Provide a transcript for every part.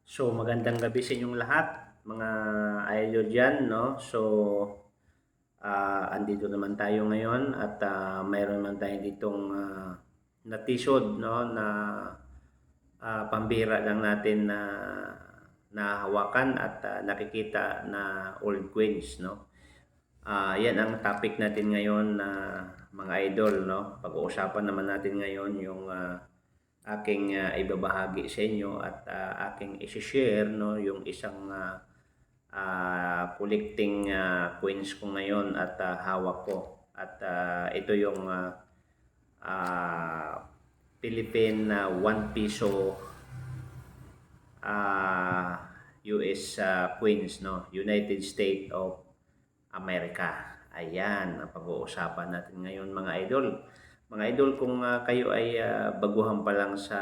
So, magandang gabi sa inyong lahat, mga idol dyan, no? So, andito naman tayo ngayon at mayroon naman tayo ditong natisod, no? Na pambira lang natin na nahawakan at nakikita na old queens, no? Yan ang topic natin ngayon na mga idol, no? Pag-uusapan naman natin ngayon yung aking ibabahagi sa inyo at aking i-share, no, yung isang collecting coins ko ngayon at hawak ko. At ito yung uh, Philippine 1 piso uh, US coins, no, United States of America. Ayan ang pag-uusapan natin ngayon, mga idol. Mga idol, kung kayo ay baguhan pa lang sa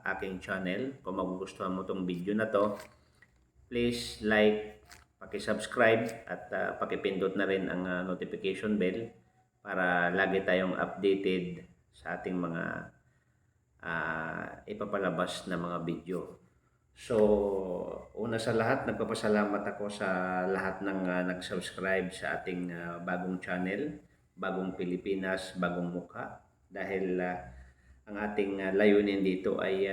aking channel, kung magugustuhan mo tong video na to, please like, paki-subscribe at paki-pindot na rin ang notification bell para lagi tayong updated sa ating mga ipapalabas na mga video. So, una sa lahat, nagpapasalamat ako sa lahat ng nag-subscribe sa ating bagong channel, Bagong Pilipinas, Bagong Mukha. Dahil ang ating layunin dito ay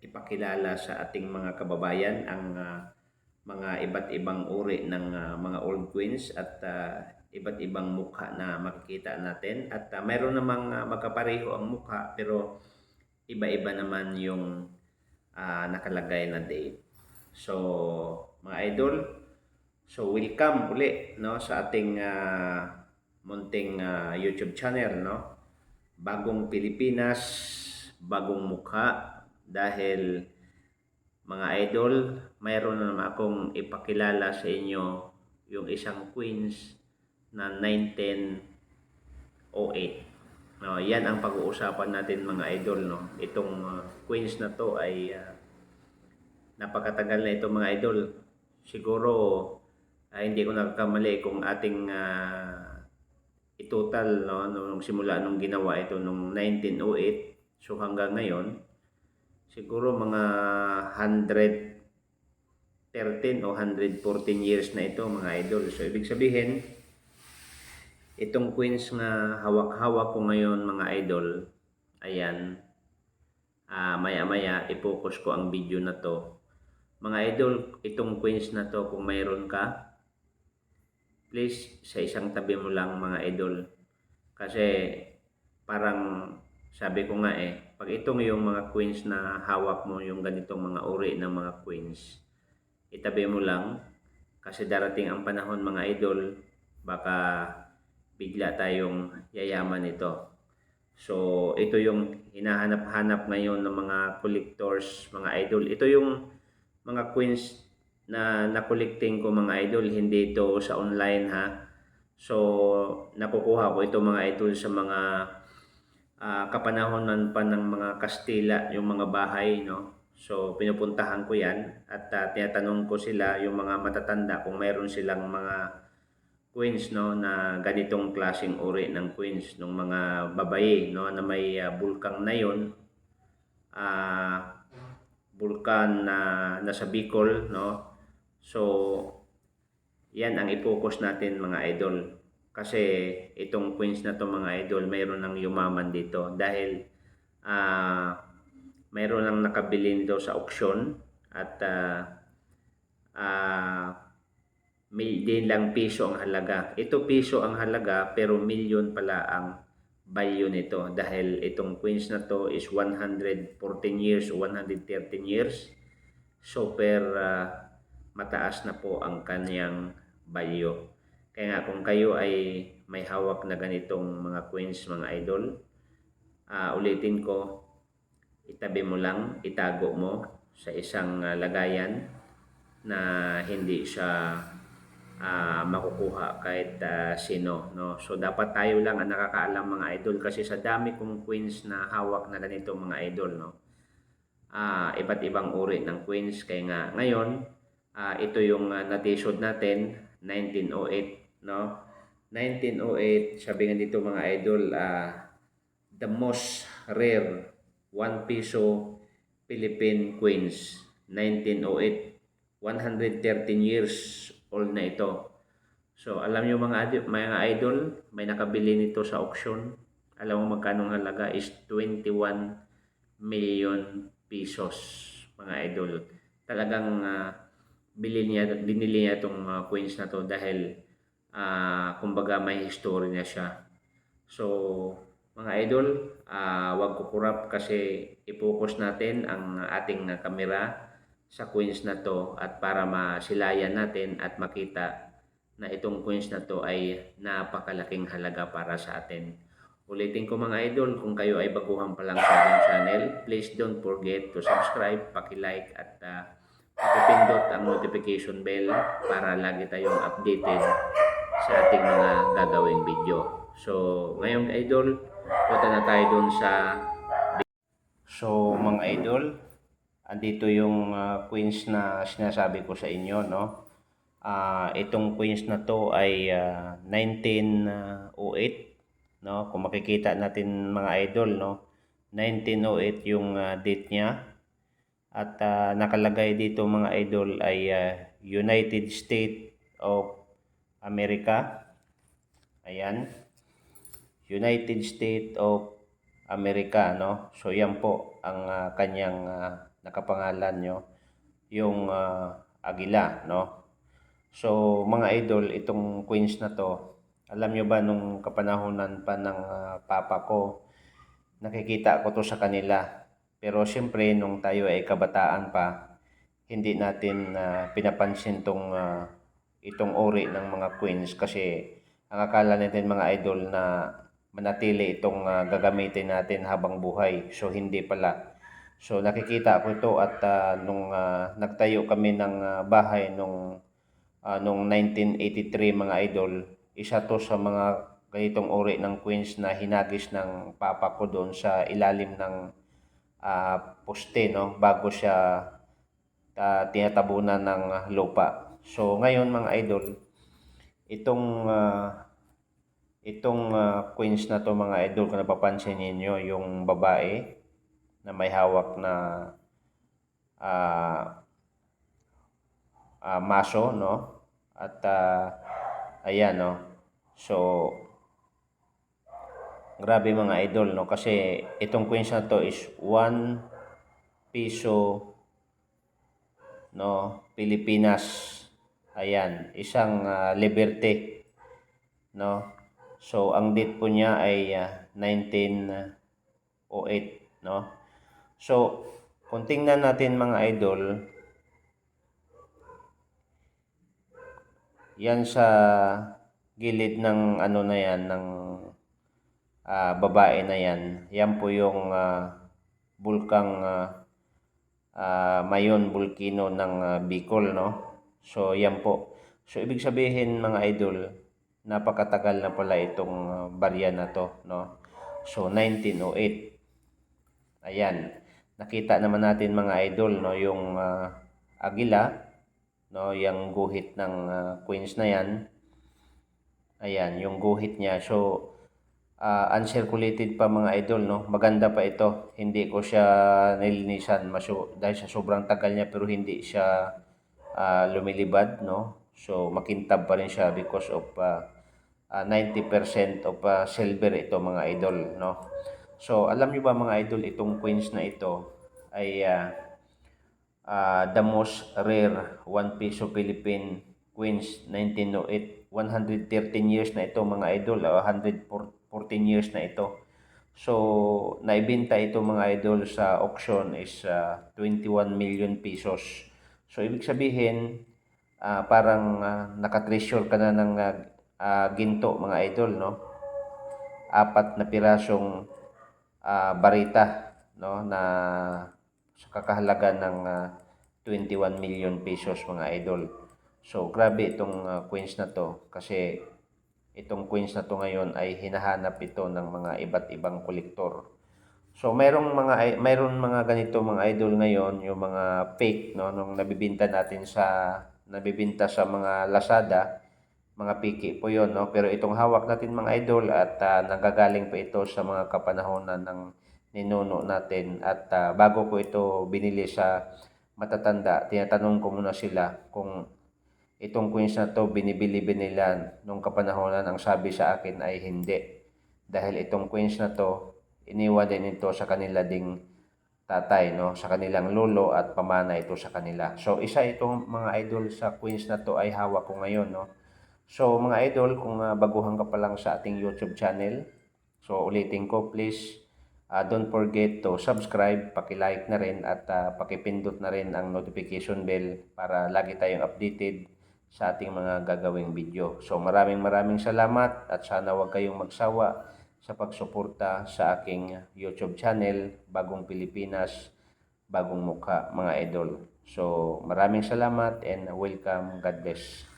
ipakilala sa ating mga kababayan ang mga iba't ibang uri ng mga old queens at iba't ibang mukha na makikita natin. At mayroon namang magkapareho ang mukha pero iba-iba naman yung nakalagay na date. So, mga idol, so welcome uli, no, sa ating munting YouTube channel, no? Bagong Pilipinas, Bagong Mukha. Dahil mga idol, mayroon na naman akong ipakilala sa inyo yung isang queens na 1908. No, yan ang pag-uusapan natin, mga idol, no. Itong queens na to ay napakatagal na ito, mga idol. Siguro hindi ko nagkamali kung ating itotal, no, nung simula nung ginawa ito nung 1908, so hanggang ngayon siguro mga 113 o 114 years na ito, mga idol. So ibig sabihin, itong queens na hawak-hawak ko ngayon, mga idol, ayan, maya-maya i-focus ko ang video na to. Mga idol, itong queens na to, kung mayroon ka, please sa isang tabi mo lang, mga idol. Kasi parang sabi ko nga pag itong yung mga queens na hawak mo, yung ganitong mga uri ng mga queens, itabi mo lang kasi darating ang panahon, mga idol, baka bigla tayong yayaman ito. So, ito yung hinahanap-hanap ngayon ng mga collectors, mga idol. Ito yung mga coins na nakolekting ko, mga idol. Hindi ito sa online, ha. So, nakukuha ko ito, mga idol, sa mga kapanahonan pa ng mga Kastila, yung mga bahay, no. So, pinupuntahan ko yan at tinatanong ko sila, yung mga matatanda, kung mayroon silang mga queens, no, na ganitong klaseng uri ng queens ng mga babae, no, na may bulkang na yon, bulkan na nasa Bicol, no. So yan ang i-focus natin, mga idol, kasi itong queens na to, mga idol, mayroon ng yumaman dito dahil mayroon ng nakabili daw sa auction at din lang piso ang halaga. Ito piso ang halaga pero milyon pala ang value nito dahil itong queens na to is 114 years o 113 years. Super mataas na po ang kanyang value. Kaya nga kung kayo ay may hawak na ganitong mga queens, mga idol, ulitin ko, itabi mo lang, itago mo sa isang lagayan na hindi siya makukuha kahit sino, no. So dapat tayo lang ang nakakaalam, mga idol, kasi sa dami kong queens na hawak na ganito, mga idol, no. Iba't ibang uri ng queens, kaya nga ngayon ito yung natisod natin, 1908, no. 1908, sabi nga dito, mga idol, the most rare 1 piso Philippine queens 1908. 113 years old na ito. So, alam niyo mga idol, may nakabili nito sa auction. Alam mo magkano ang halaga is 21 million pesos, mga idol. Talagang binili niya itong coins na to dahil kumbaga may history na siya. So, mga idol, wag kukurap kasi i-focus natin ang ating kamera sa coins na to at para masilayan natin at makita na itong coins na to ay napakalaking halaga para sa atin. Ulitin ko mga idol, kung kayo ay baguhan pa lang sa ating channel, please don't forget to subscribe, paki-like at pakipindot ang notification bell para lagi tayong updated sa ating mga gagawing video. So, ngayong idol, punta na tayo dun sa... So, mga idol, andito yung coins na sinasabi ko sa inyo, no? Itong coins na to ay 1908, no? Kung makikita natin mga idol, no? 1908 yung date niya. At nakalagay dito mga idol ay United States of America. Ayan. United States of America, no? So yan po ang kanyang nakapangalan nyo, yung agila, no? So mga idol, itong coins na to, alam nyo ba nung kapanahonan pa ng papa ko, nakikita ko to sa kanila. Pero siyempre nung tayo ay kabataan pa, hindi natin pinapansin itong uri ng mga coins kasi ang akala natin mga idol na manatili itong gagamitin natin habang buhay. So hindi pala. So nakikita ko ito at nung nagtayo kami ng bahay nung 1983 mga idol, isa to sa mga ganitong uri ng coins na hinagis ng papa ko doon sa ilalim ng poste, no, bago siya tinatabunan ng lupa. So ngayon mga idol, itong coins na to mga idol, kung napapansin niyo yung babae na may hawak na maso, no? At ayan, no? So grabe mga idol, no? Kasi itong coins na to is 1 piso, no, Pilipinas. Ayan, isang Liberty, no? So ang date po niya ay 1908, no? So kung tingnan natin mga idol, yan sa gilid ng ano na yan, ng babae na yan, yan po yung bulkang Mayon Volcano ng Bicol, no? So yan po. So ibig sabihin mga idol, napakatagal na pala itong barya na to, no? So 1908. Ayan. Nakita naman natin mga idol, no, yung agila, no, yung guhit ng coins na yan. Ayan, yung guhit niya. So uncirculated pa mga idol, no. Maganda pa ito. Hindi ko siya nilinisan dahil sa sobrang tagal niya, pero hindi siya lumilibad, no. So makintab pa rin siya because of 90% of silver ito mga idol, no. So alam niyo ba mga idol, itong coins na ito ay the most rare 1 peso Philippine coins 1908. 113 years na ito mga idol, 114 years na ito. So naibenta ito mga idol sa auction is 21 million pesos. So ibig sabihin parang nakatreasure ka na ng ginto mga idol, no? 4 na pirasong barita, no, na sa kakahalaga ng 21 million pesos mga idol. So grabe itong coins na to kasi itong coins na to ngayon ay hinahanap ito ng mga iba't ibang kolektor. So mayroon mga ganito mga idol ngayon, yung mga fake, no, nung nabibenta sa mga Lazada, mga piki po yon, no. Pero itong hawak natin mga idol at nagagaling pa ito sa mga kapanahonan ng ninuno natin at bago ko ito binili sa matatanda, tinatanong ko muna sila kung itong coins na to binibili nila nung kapanahonan. Ang sabi sa akin ay hindi. Dahil itong coins na to, iniwan din ito sa kanila ding tatay, no? Sa kanilang lolo at pamana ito sa kanila. So, isa itong mga idol sa coins na to ay hawak ko ngayon, no? So, mga idol, kung baguhan ka pa lang sa ating YouTube channel, so ulitin ko, please, don't forget to subscribe, paki-like na rin at pakipindot na rin ang notification bell para lagi tayong updated sa ating mga gagawing video. So, maraming salamat at sana huwag kayong magsawa sa pagsuporta sa aking YouTube channel, Bagong Pilipinas, Bagong Mukha, mga idol. So, maraming salamat and welcome. God bless.